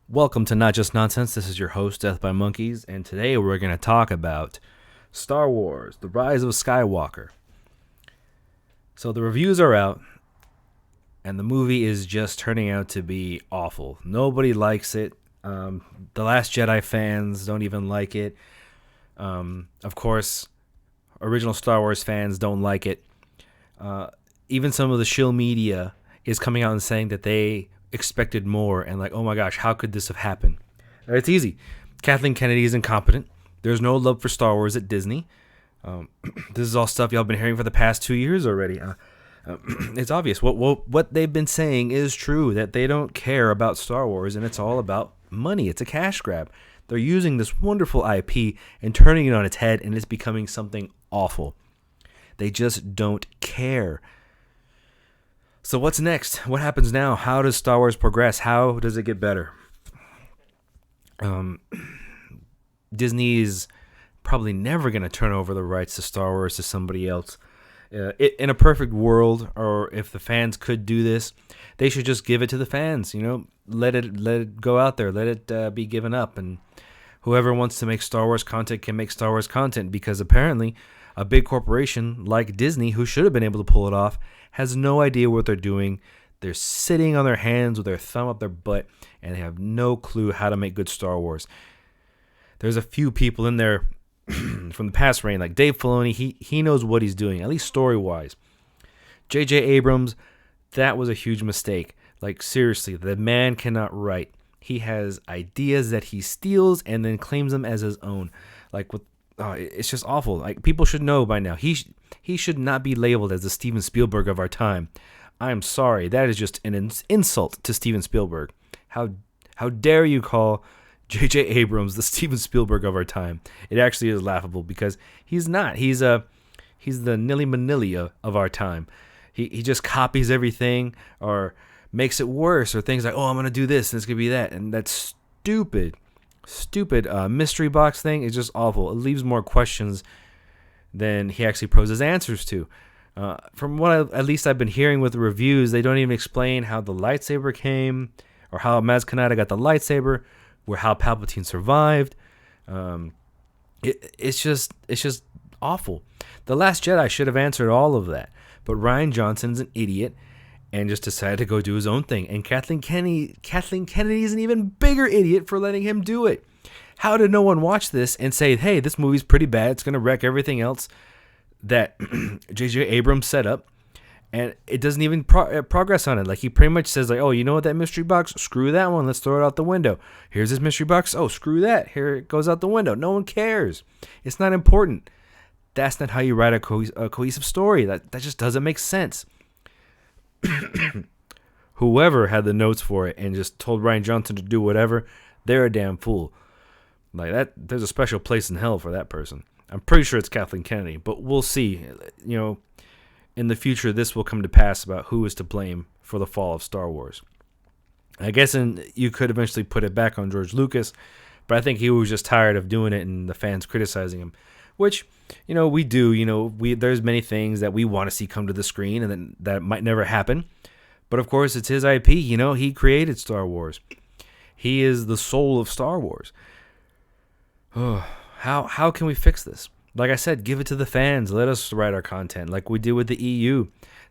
Welcome to Not Just Nonsense. This is your host, Death by Monkeys, and today we're going to talk about Star Wars: The Rise of Skywalker. So the reviews are out, and the movie is just turning out to be awful. Nobody likes it. The Last Jedi fans don't even like it. Of course, original Star Wars fans don't like it. Even some of the shill media is coming out and saying that they expected more and like, oh my gosh, how could this have happened? It's easy. Kathleen Kennedy is incompetent. There's no love for Star Wars at Disney. This is all stuff y'all been hearing for the past 2 years already. It's obvious. What they've been saying is true, that they don't care about Star Wars and it's all about money. It's a cash grab. They're using this wonderful IP and turning it on its head, and it's becoming something awful. They just don't care. So what's next? What happens now? How does Star Wars progress? How does it get better? Disney is probably never going to turn over the rights to Star Wars to somebody else. In a perfect world, or if the fans could do this, they should just give it to the fans. Let it go out there. Let it be given up, and whoever wants to make Star Wars content can make Star Wars content, because apparently a big corporation like Disney, who should have been able to pull it off, has no idea what they're doing. They're sitting on their hands with their thumb up their butt, and they have no clue how to make good Star Wars. There's a few people in there from the past reign, like Dave Filoni. He knows what he's doing, at least story-wise. J.J. Abrams, that was a huge mistake. Like, seriously, the man cannot write. He has ideas that he steals and then claims them as his own. It's just awful. Like, people should know by now. He should not be labeled as the Steven Spielberg of our time. I'm sorry. That is just an insult to Steven Spielberg. How dare you call J.J. Abrams the Steven Spielberg of our time? It actually is laughable, because he's not. He's the Nilly Manilli of our time. He just copies everything or makes it worse, or things like, oh, I'm going to do this and it's going to be that. And that's stupid mystery box thing is just awful. It leaves more questions than he actually poses answers to. From what at least I've been hearing with the reviews, they don't even explain how the lightsaber came, or how Maz Kanata got the lightsaber, or how Palpatine survived. It's just awful. The Last Jedi should have answered all of that, but Rian Johnson's an idiot and just decided to go do his own thing. And Kathleen Kennedy is an even bigger idiot for letting him do it. How did no one watch this and say, hey, this movie's pretty bad, it's going to wreck everything else that J.J. Abrams set up? And it doesn't even progress on it. Like, he pretty much says, like, oh, you know what, that mystery box? Screw that one. Let's throw it out the window. Here's this mystery box. Oh, screw that. Here it goes out the window. No one cares. It's not important. That's not how you write a cohesive story. That just doesn't make sense. Whoever had the notes for it and just told Rian Johnson to do whatever, they're a damn fool. Like that, there's a special place in hell for that person. I'm pretty sure it's Kathleen Kennedy, but we'll see. In the future, this will come to pass about who is to blame for the fall of Star Wars. I guess you could eventually put it back on George Lucas, but I think he was just tired of doing it and the fans criticizing him, which, we do. There's many things that we want to see come to the screen, and then that might never happen. But of course, it's his IP. He created Star Wars. He is the soul of Star Wars. Oh, how can we fix this? Like I said, give it to the fans. Let us write our content, like we did with the EU.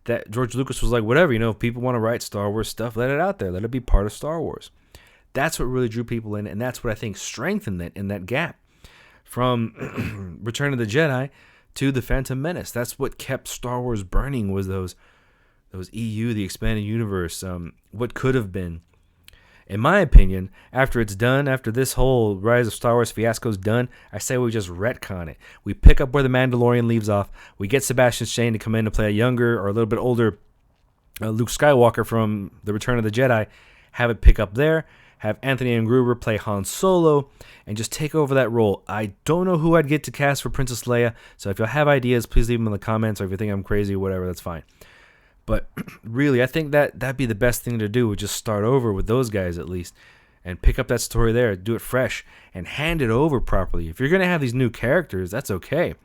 That George Lucas was like, whatever, if people want to write Star Wars stuff, let it out there. Let it be part of Star Wars. That's what really drew people in, and that's what I think strengthened it in that gap from Return of the Jedi to The Phantom Menace. That's what kept Star Wars burning, was those EU, the expanded universe, what could have been. In my opinion, after it's done, after this whole Rise of Star Wars fiasco is done, I say we just retcon it. We pick up where The Mandalorian leaves off. We get Sebastian Stan to come in to play a younger or a little bit older Luke Skywalker from The Return of the Jedi. Have it pick up there. Have Anthony and Gruber play Han Solo and just take over that role. I don't know who I'd get to cast for Princess Leia, so if y'all have ideas, please leave them in the comments, or if you think I'm crazy or whatever, that's fine. But really, I think that'd be the best thing to do, would just start over with those guys at least and pick up that story there, do it fresh, and hand it over properly. If you're going to have these new characters, that's okay.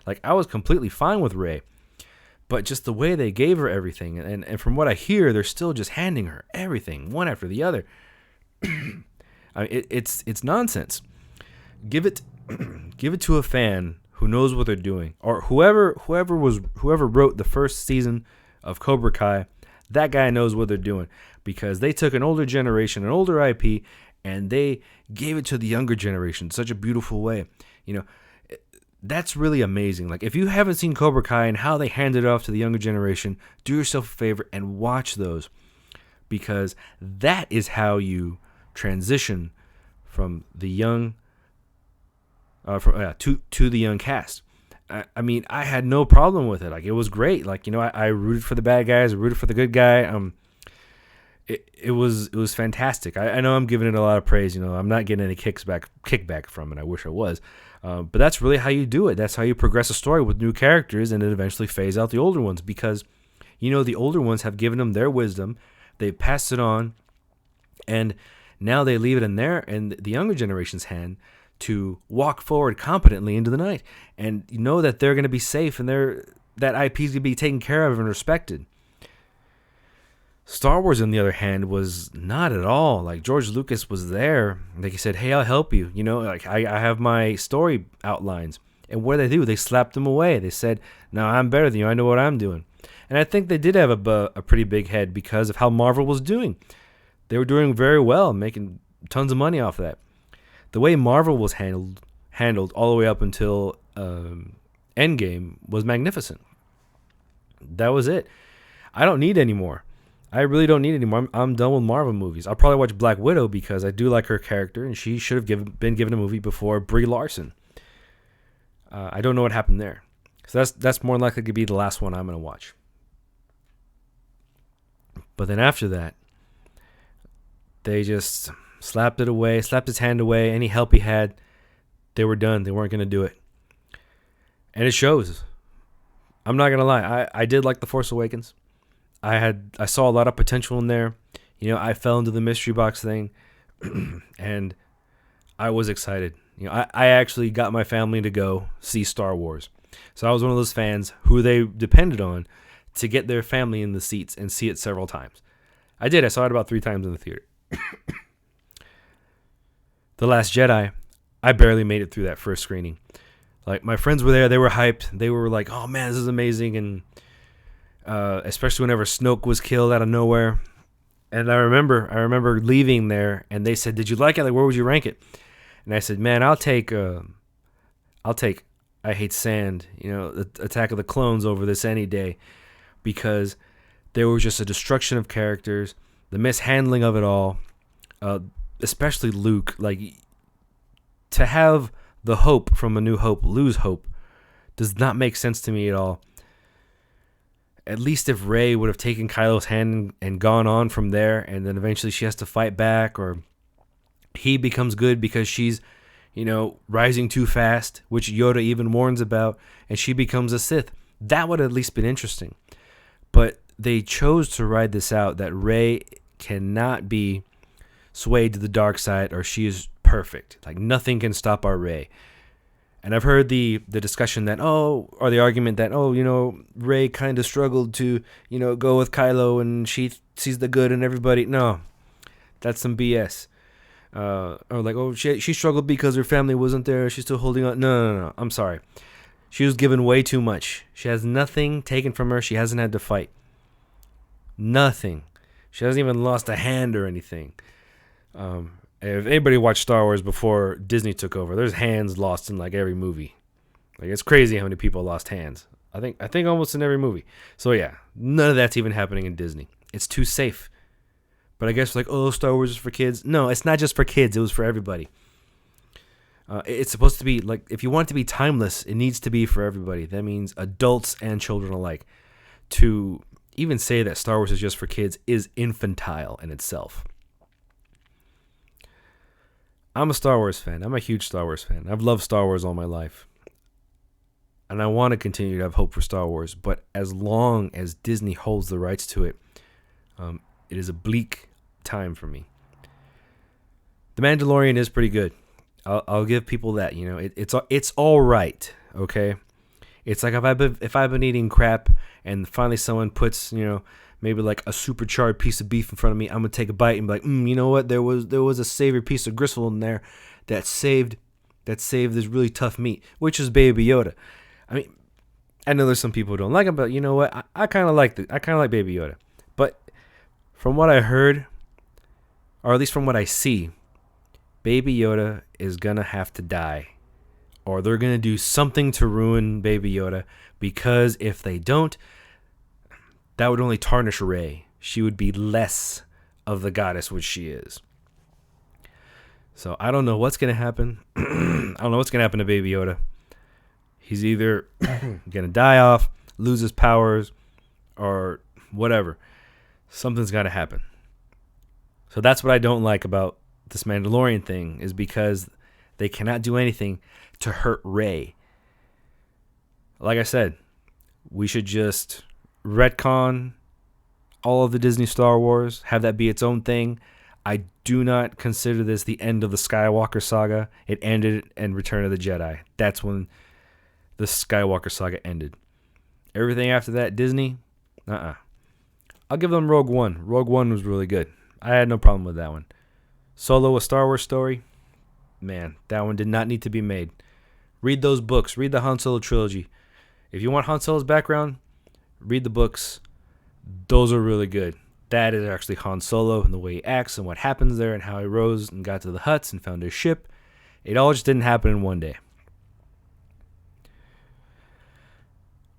Like, I was completely fine with Rey, but just the way they gave her everything, and from what I hear, they're still just handing her everything, one after the other. It's nonsense. Give it give it to a fan who knows what they're doing, or whoever wrote the first season of Cobra Kai. That guy knows what they're doing, because they took an older generation, an older IP, and they gave it to the younger generation in such a beautiful way. You know, that's really amazing. Like, if you haven't seen Cobra Kai and how they handed it off to the younger generation, do yourself a favor and watch those, because that is how you transition from the young to the young cast. I mean, I had no problem with it. Like, it was great. Like, I rooted for the bad guys, I rooted for the good guy. It was fantastic. I know I'm giving it a lot of praise. I'm not getting any kickback from it. I wish I was. But that's really how you do it. That's how you progress a story with new characters, and then eventually phase out the older ones, because the older ones have given them their wisdom. They passed it on, and now they leave it in the younger generation's hand to walk forward competently into the night, and that they're going to be safe, and that IP is going to be taken care of and respected. Star Wars, on the other hand, was not at all. Like, George Lucas was there. Like, he said, "Hey, I'll help you. Like, I have my story outlines." And what did they do? They slapped him away. They said, "No, I'm better than you. I know what I'm doing." And I think they did have a pretty big head because of how Marvel was doing. They were doing very well, making tons of money off of that. The way Marvel was handled all the way up until Endgame was magnificent. That was it. I don't need any more. I really don't need any more. I'm done with Marvel movies. I'll probably watch Black Widow because I do like her character, and she should have been given a movie before Brie Larson. I don't know what happened there. So that's more likely to be the last one I'm going to watch. But then after that, they just slapped his hand away. Any help he had, they were done. They weren't going to do it. And it shows. I'm not going to lie. I did like The Force Awakens. I saw a lot of potential in there. I fell into the mystery box thing, and I was excited. I actually got my family to go see Star Wars. So I was one of those fans who they depended on to get their family in the seats and see it several times. I did. I saw it about 3 times in the theater. The Last Jedi, I barely made it through that first screening. Like, my friends were there. They were hyped. They were like, "Oh, man, this is amazing." And especially whenever Snoke was killed out of nowhere. And I remember leaving there, and they said, "Did you like it? Like, where would you rank it?" And I said, "Man, I'll take I Hate Sand, the Attack of the Clones over this any day," because there was just a destruction of characters, the mishandling of it all, especially Luke. Like, to have the hope from A New Hope lose hope does not make sense to me at all. At least if Rey would have taken Kylo's hand and gone on from there, and then eventually she has to fight back, or he becomes good because she's, rising too fast, which Yoda even warns about, and she becomes a Sith. That would have at least been interesting. But they chose to ride this out, that Rey cannot be swayed to the dark side, or she is perfect. Like, nothing can stop our Rey. And I've heard the discussion that, or the argument that, Rey kind of struggled to, go with Kylo, and she sees the good in everybody. No, that's some BS. Or like, she struggled because her family wasn't there. She's still holding on. No. I'm sorry. She was given way too much. She has nothing taken from her. She hasn't had to fight. Nothing. She hasn't even lost a hand or anything. If anybody watched Star Wars before Disney took over, there's hands lost in like every movie. Like, it's crazy how many people lost hands. I think almost in every movie. So yeah, none of that's even happening in Disney. It's too safe. But I guess Star Wars is for kids. No, it's not just for kids. It was for everybody. It's supposed to be like, if you want it to be timeless, it needs to be for everybody. That means adults and children alike. To even say that Star Wars is just for kids is infantile in itself. I'm a Star Wars fan. I'm a huge Star Wars fan. I've loved Star Wars all my life. And I want to continue to have hope for Star Wars. But as long as Disney holds the rights to it, it is a bleak time for me. The Mandalorian is pretty good. I'll give people that. It's all right. Okay, it's like if I've been eating crap and finally someone puts maybe like a supercharged piece of beef in front of me, I'm gonna take a bite and be like, you know what? There was a savory piece of gristle in there that saved this really tough meat, which is Baby Yoda. I mean, I know there's some people who don't like him, but you know what? I kind of like Baby Yoda. But from what I heard, or at least from what I see, Baby Yoda is gonna have to die, or they're gonna do something to ruin Baby Yoda. Because if they don't, that would only tarnish Rey. She would be less of the goddess which she is. So I don't know what's gonna happen. I don't know what's gonna happen to Baby Yoda. He's either gonna die off, lose his powers, or whatever. Something's gotta happen. So that's what I don't like about this Mandalorian thing, is because they cannot do anything to hurt Rey. Like I said, we should just retcon all of the Disney Star Wars, have that be its own thing. I do not consider this the end of the Skywalker saga. It ended in Return of the Jedi. That's when the Skywalker saga ended. Everything after that, Disney, I'll give them Rogue One. Rogue One was really good. I had no problem with that one. Solo, a Star Wars story, man, that one did not need to be made. Read those books. Read the Han Solo trilogy. If you want Han Solo's background, read the books. Those are really good. That is actually Han Solo and the way he acts and what happens there and how he rose and got to the Hutts and found his ship. It all just didn't happen in one day.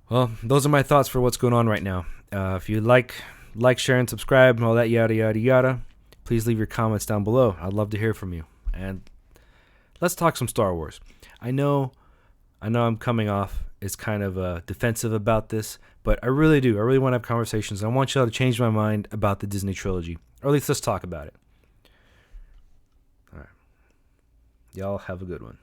Well, those are my thoughts for what's going on right now. If you like, share, and subscribe and all that yada, yada, yada, please leave your comments down below. I'd love to hear from you. And let's talk some Star Wars. I know I'm coming off as kind of defensive about this, but I really do. I really want to have conversations. I want y'all to change my mind about the Disney trilogy. Or at least let's talk about it. All right. Y'all have a good one.